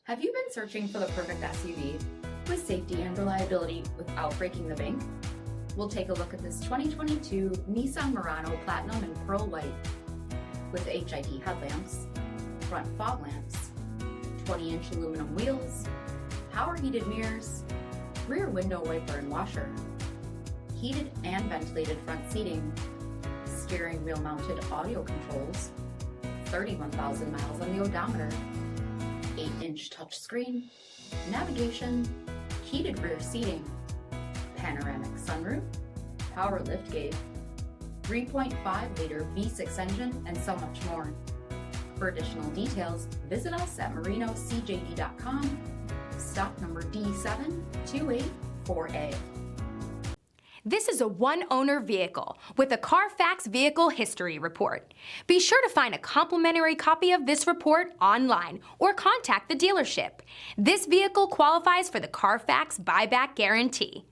Have you been searching for the perfect SUV with safety and reliability without breaking the bank? We'll take a look at this 2022 Nissan Murano Platinum in Pearl White with HID headlamps, front fog lamps, 20-inch aluminum wheels, power heated mirrors, rear window wiper and washer, heated and ventilated front seating, steering wheel mounted audio controls, 31,000 miles on the odometer, 8-inch touchscreen, navigation, heated rear seating, panoramic sunroof, power liftgate, 3.5-liter V6 engine, and so much more. For additional details, visit us at marinocjd.com, stock number D7284A. This is a one-owner vehicle with a CARFAX Vehicle History Report. Be sure to find a complimentary copy of this report online or contact the dealership. This vehicle qualifies for the CARFAX Buyback Guarantee.